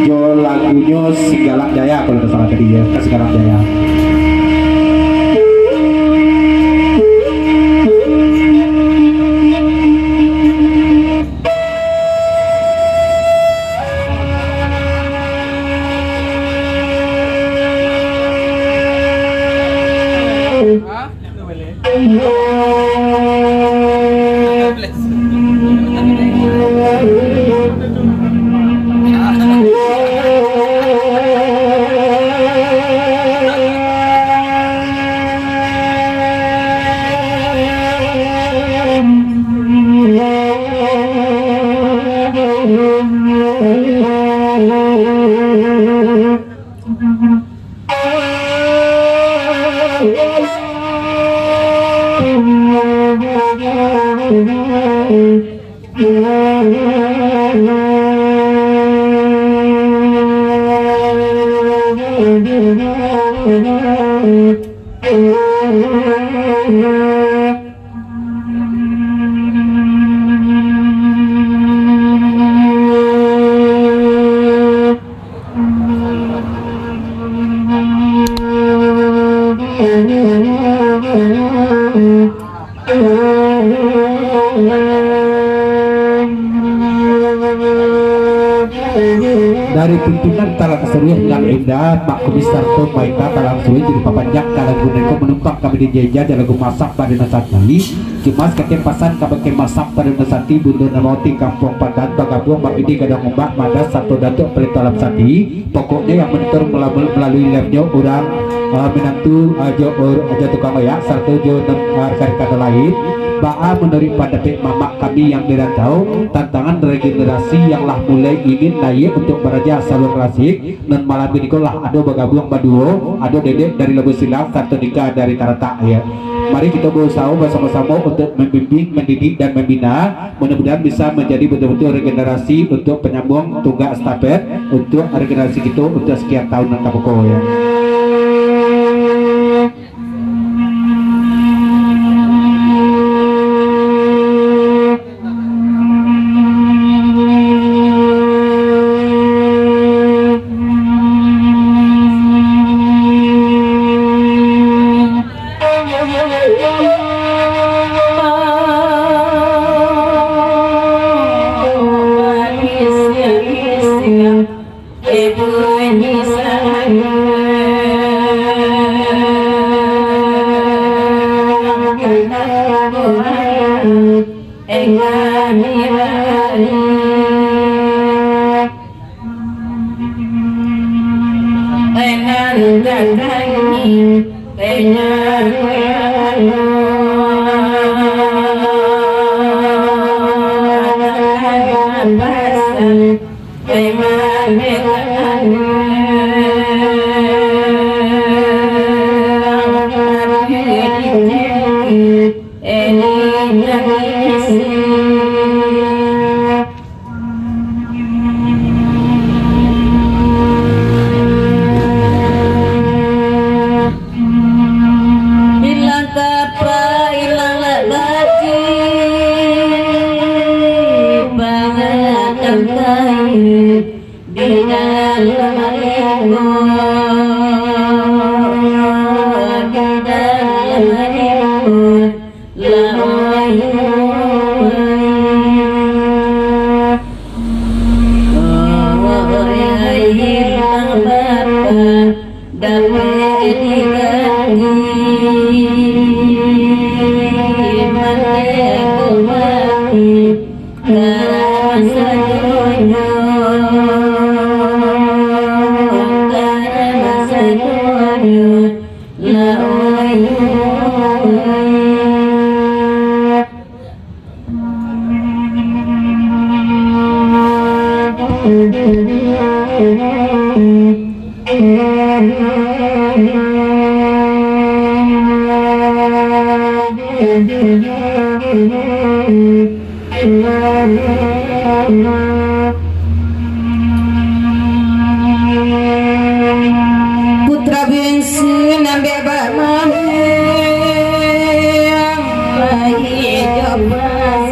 Jo lagunya Sigala Jaya kalau tidak salah tadi ya, Sigala Jaya. Dari pimpinan talang serius yang indah Pak Komisar Tom Maika talang suwi jadi papanjang kalang guneko menumpang kami di jeja dan lagu masak pada nasati Cimas kekempasan kami masak pada nasati bundur roti kampung padan bagabung mak ini gadang ombak madas satu datuk pelitalam sati pokoknya yang menentur melalui labnya orang menantu aja tukang oyak serta jo kata lain Ba'a menurut pada mamak kami yang dirantau tantangan regenerasi yang lah mulai ingin naik untuk beraja salur klasik dan malam ini lah ada bagabung baduo ada dedek dari Lebu Silang satu nikah dari Karata ya. Mari kita berusaha bersama-sama untuk membimbing, mendidik dan membina mudah-mudahan bisa menjadi betul-betul regenerasi untuk penyambung tunggak estafet untuk regenerasi kita untuk sekian tahun yang kapoko ya. Putra bingsi nambe bamane bayi jobas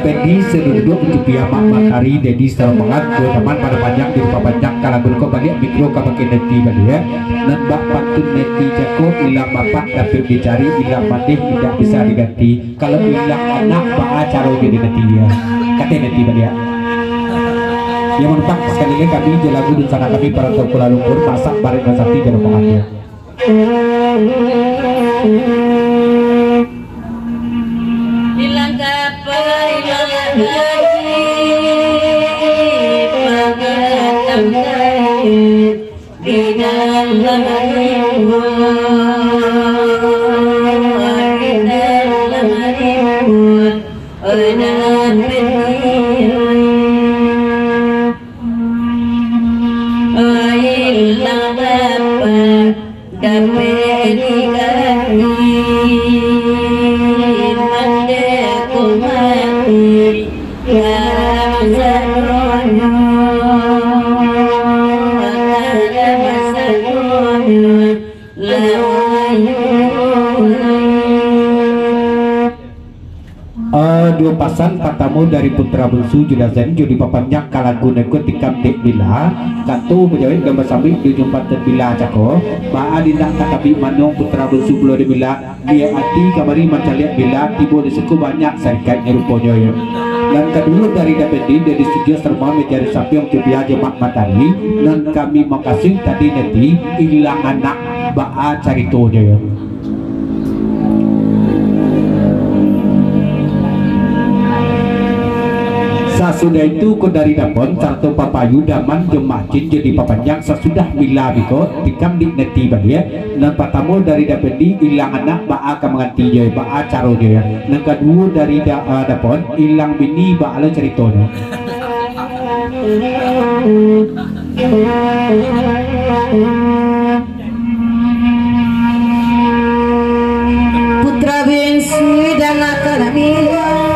Pendi seduduk untuk piamak matahari jadi semangat ke teman pada panjang di rupa panjang kalau berko balik mikro ke pakai neti balik ya dan bak pantun neti jako ilang bapak dapat dicari ilang matih tidak bisa diganti kalau ilang anak bak caro jadi neti ya kata neti balik ya yang menetap sekali lagi kami jelagu dan sana kami para Kuala Lumpur masak bareng dan sakti dan pengatnya dua pasang patamu dari putra bungsu Judazen jadi papanjak kalagu neko tikam dek bila satu menjawab gambar sambil di jumpa terbila cako maa dindak takabi manong putra bungsu belum dibila dia hati kamari mencaliak bila tibo di suku banyak sarikatnya rupanya ya dan kedua dari Dapedi dari studio serma mencari sapi yang coba jemak matahari dan kami makasih tadi nanti hilang anak baa caritonya ya Sasudah itu ko dari dapon sarto papayu daman jemacin jadi papanjang sesudah bila biko tikam di neti badia dan patamu dari Dapedi ilang anak baa kamanganti jaya baa caro jaya dan kedua dari dapon ilang bini baa lo ceritono putra bungsu dan akademia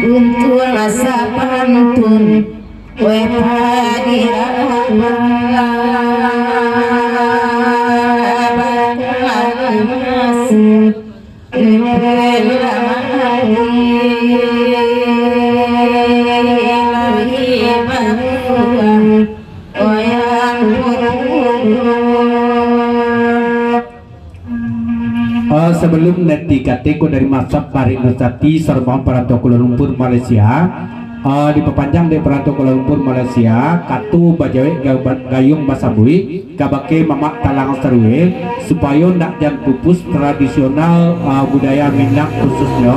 untuk rasa pantun sebelum nanti kateko dari masak Parik Nusati Sermon Perantau Kuala Lumpur Malaysia di pepanjang dari Perantau Kuala Lumpur Malaysia katu bajawe gayung basabui kabake mamak talang serwe supaya nak jangan pupus tradisional budaya Minang khususnya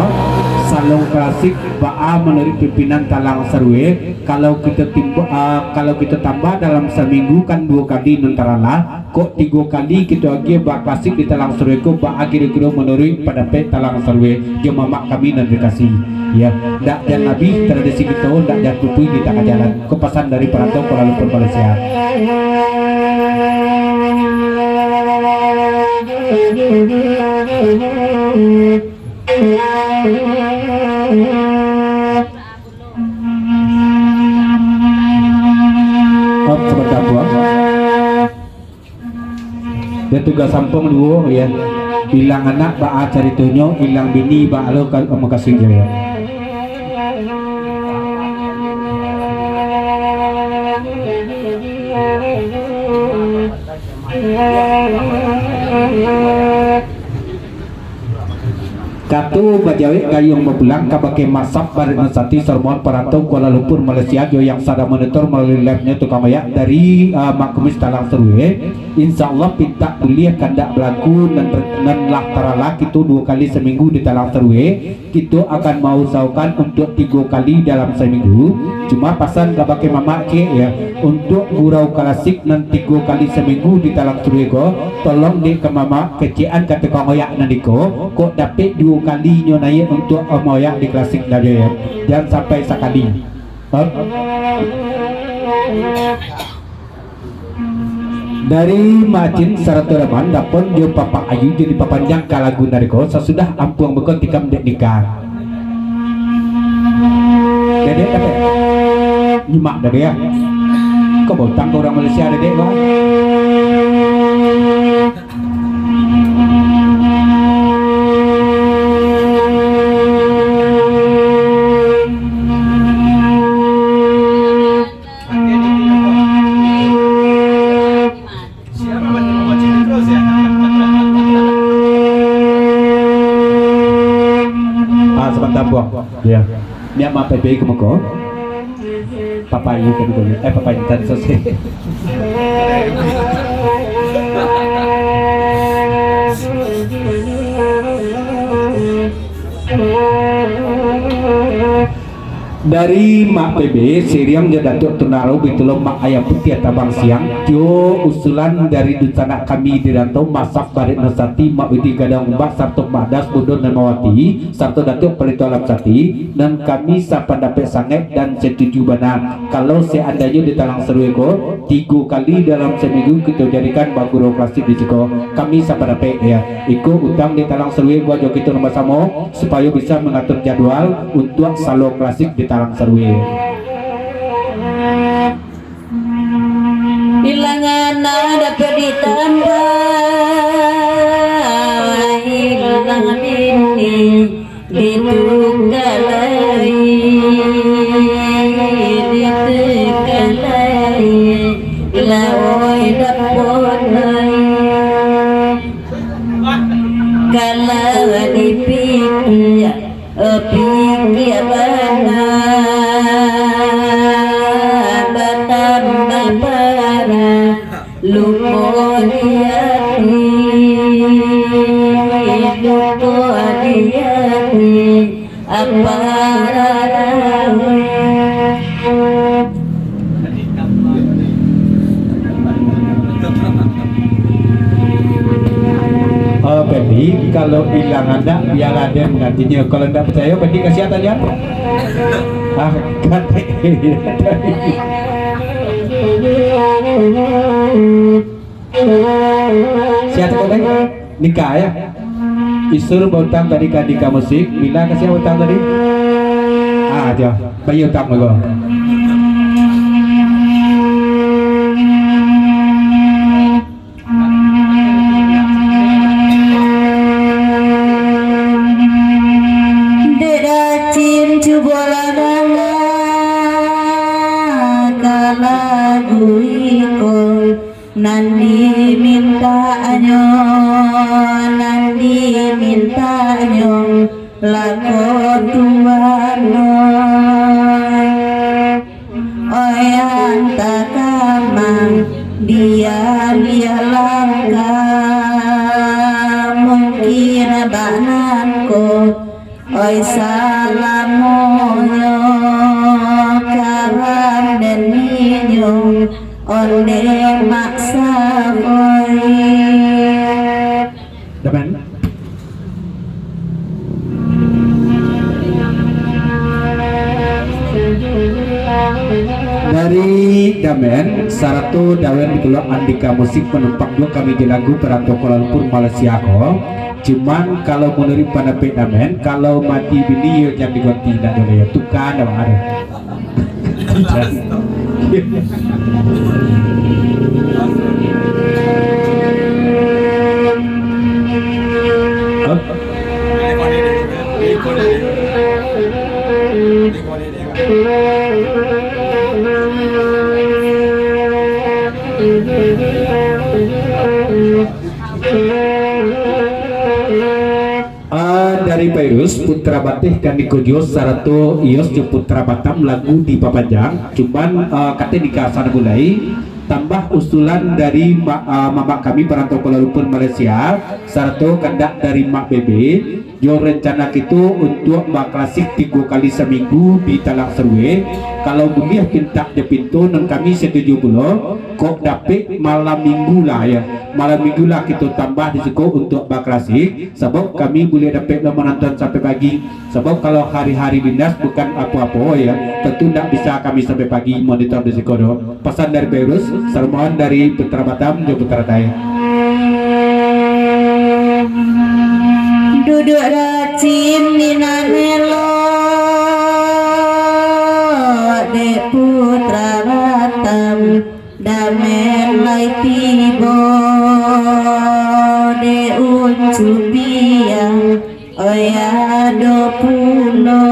salong klasik baa menurut pimpinan talang serwe kalau kita tambah dalam seminggu kan 2 kali nentaralah kok 3 kali kita lagi bak klasik di talang serwe ko baa kira-kira menurut pada pet talang serwe je mamak kami dan dikasih ya dak dan nabi tradisi kita dak jangan pupui kita ke jalan kepasan dari Perantau Kuala Lumpur Malaysia sebentar buang dan tugas sampung dua ya hilang anak baa caritonyo hilang bini baa lo makasih jaya Katu bajawi gayung mempulang kabake masak bareng sati Sormon Perantau Kuala Lumpur Malaysia yo yang sada monitor melalui labnya tukang mayak dari Makumis Talang Serue. Insya Allah pinta kuliah kandak berlaku dan lah tarala itu 2 kali seminggu di Talang Serue. Kita akan mau saukan untuk 3 kali dalam seminggu. Cuma pasan kabake mama ke ya untuk gurau klasik dan 3 kali seminggu di Talang Serue ko. Tolong di ke mama kecian kata tukang mayak nandiko kok dapat 2 kali nyonai untuk moyak di klasik dari ya. Jangan sampai sekali. Dari Macin Saraturaman dapun dia Papa Ayu jadi papanjang kalagu nariko sesudah ampuang bekon tikam dek nikah. Dedek apa? Nyimak dari ya. Kau botang ke orang Malaysia dedek kau? Ya, ni ama pepe kumako. Papayu kan ko. Papayu tan sose. Dari Mak PB Siriam Jadatuk Tunaro Bitulo Mak Ayam Putih Tabang Siang jo usulan dari Dutana kami di Rantau Masak Barit Nasati Mak Widi Gadang Mbak Sarto Madas Budon dan Mawati Sarto Datuk Pelito Alam Sati dan kami sapa dapat sangat dan setuju bana kalau seandainya di Talang Serueko 3 kali dalam seminggu kita jadikan baguro klasik di Ciko kami sapa dapat ya ikut utang di Talang Serueko jo kita nomor samo supaya bisa mengatur jadwal untuk salo klasik di Talang Serue. Bilangan dapat ditambah hilang ini ditugalai lawai daponai kalau dipikir pikiran batambah parah lupa hati apa Pendi kalau hilang anak biar ada menggantinya kalau tidak percaya Pendi kasih tanya siapa kau nikah ya isur bautang tadi kadika musik bila kasih bautang tadi dia bayi utang lagi Nandi mintanya lagu tuano oyan takamang dia langkah mungkin bananku oi salamoyo karam dan minyo onde maksa boy Daman dari Damen Saratu Dawen Bitulo Andika Musik penumpang 2 kami di lagu Perantau Kuala Lumpur Malaysia ko cuman kalau menurut pendapat Damen kalau mati bini yang diganti tidak boleh ya tukar ada Pairus putra batih kan dikojos sarato ios je putra Batam lagu di Papanjang cuman kate dikasar mulai tambah usulan dari mama kami perantau Kuala Lumpur Malaysia sarato kandak dari Mak Bebe yo rencana itu untuk mak klasik 3 kali seminggu di Talang Serue kalau boleh pinta je pintu dan kami setuju pula kok dapet malam minggu lah ya malam minggu lah kita tambah di situ untuk mak klasik sebab kami boleh dapat menonton sampai pagi sebab kalau hari-hari dinas bukan apa-apa ya tentu tidak bisa kami sampai pagi monitor di situ pesan dari Beirut sermon dari Putra Batam dan Putra Taya duduk racin ninanelo de putra Batam damen lai tibo de uncubiang oyado puno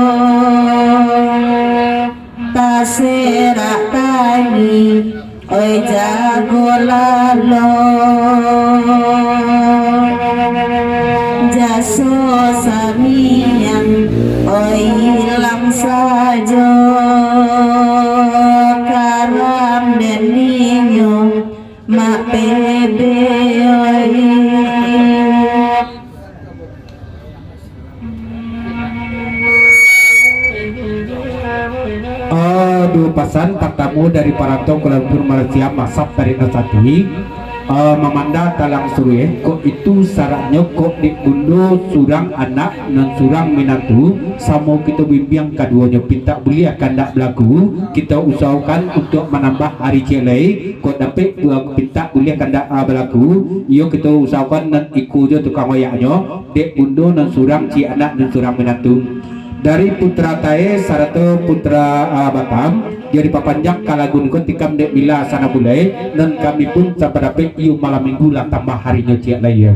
taserak tangi oi jago lalo jaso samian oi hilang saja karam dan ninyo mak bebe oi dua pesan pertama dari perantau Kuala Lumpur Malaysia Masap dari Nasati memanda Talang Serue kok itu syaratnya kok diunduh surang anak dan surang minatu sama kita bimbing keduanya pinta beli akan tak berlaku kita usahakan untuk menambah hari celai kok dapat pinta beli akan tak berlaku iyo kita usahakan dan ikut je tukang wayaknya dek unduh dan surang si anak dan surang minatu dari putra Tae sarato putra Batam jadi papanjang kalagun ketika dek bila sana bulai dan kami pun sampai dapat iu malam minggu lah tambah harinya ciak lagi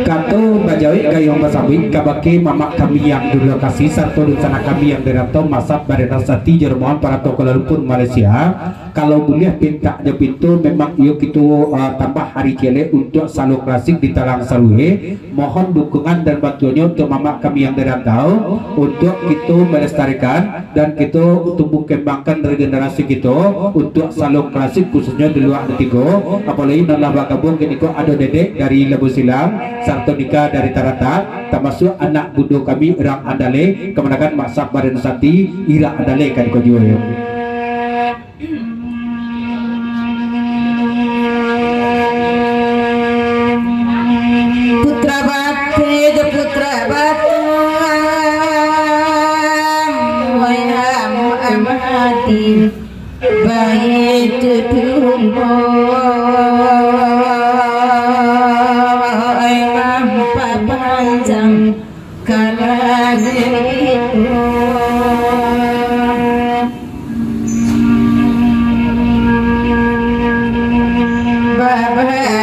Kato bajawi gayong basawit kabake mama kami yang direlokasi serta sana kami yang dirantau Masap Barena Sati Jerman para Kuala Lumpur Malaysia kalau boleh pinta je pintu memang iyo kita tambah hari kele untuk salur klasik di Talang Serue mohon dukungan dan bantuannya untuk mama kami yang dirantau untuk kita melestarikan dan kita tumbuh kembangkan regenerasi kita untuk salur klasik khususnya di luar Detigo apalagi dalam bagabung kini ada dedek dari Lebu Silam serta nikah dari Tarata termasuk anak budo kami Irang Andale kemenangan Masap Barena Sati Ira Andale kan kau jual putra bate de putra Batam wayam amati bayi tudumbo ayam papanjang kalagito bagai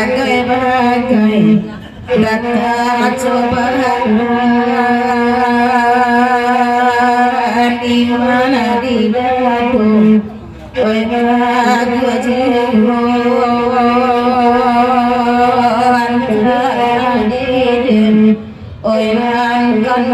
datang cobaan di mana di dalam oi aku jiwa antara diri oi angkan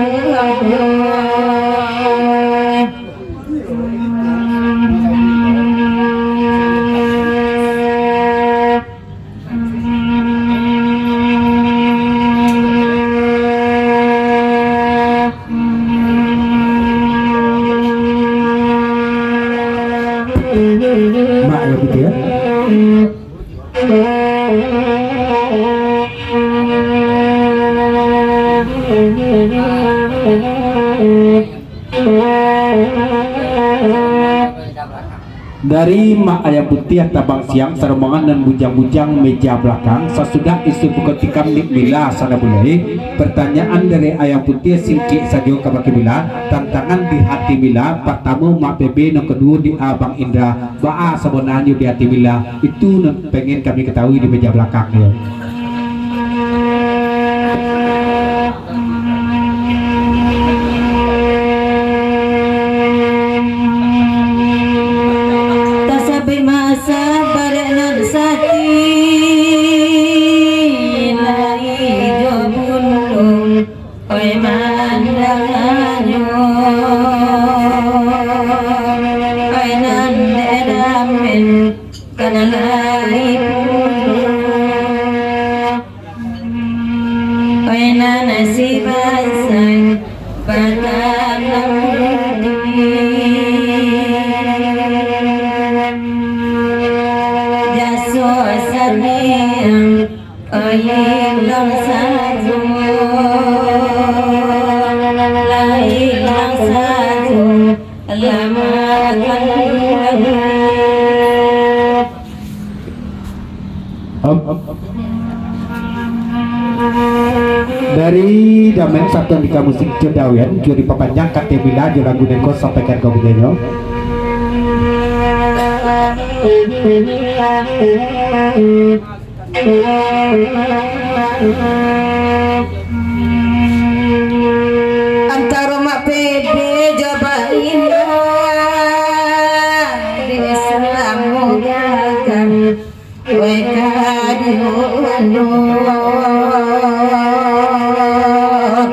mak ya gitu ya dari mak ayam putih tabang siang saromongan dan bujang-bujang meja belakang sesudah isu buka tikam nik mila sana bulai. Pertanyaan dari ayam putih singkik sajo kabaki mila, tantangan di hati mila, pertama mak bebe, yang kedua di abang Indra, baa sebenarnya di hati mila itu pengen kami ketahui di meja belakang ya. Tasabi masa barenan sati lai jobulung oi mandanganyo oi nanderamen kanalai oi nanasibasan patalang Jaso sabiang ayam lang saju lain lang saju lama Dari damen satu di musik Jodawen juri papanjang katemila lagu neko sampaikan ke bunyanyo. Antara mak pede jabain di Islamu gagan weka dihono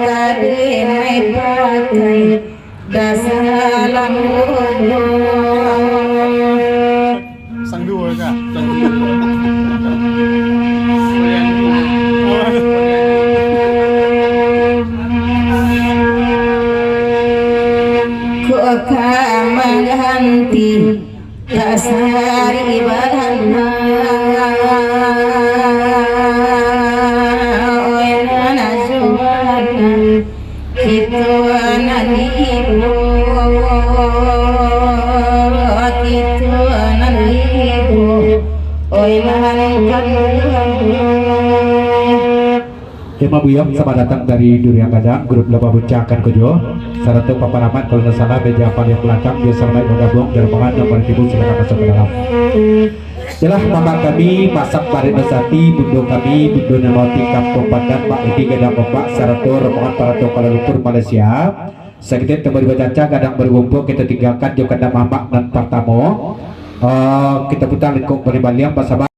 kadimai pakai dasalam hono sang dua kah? Mengganti dasari barana oena juwana itu ananibu oena kan Kema buyam sama datang dari Durian Gadang, grup Laba Buncah akan kejo. Saratu paparaman kalau nggak salah meja paling belakang dia sampai bergabung jermangan yang bertimbul silakan masuk ke dalam. Jelas mama kami masak Barit Nesati, bundo kami bundo Namauti Kampung Pandan Pak Edi Gadang Bapak Saratu rombongan para Kuala Lumpur Malaysia. Sekretariat kembali bercaca Gadang berkumpul kita tinggalkan juga Mamak dan Partamo. Kita putar lingkup Bali Baliang pasal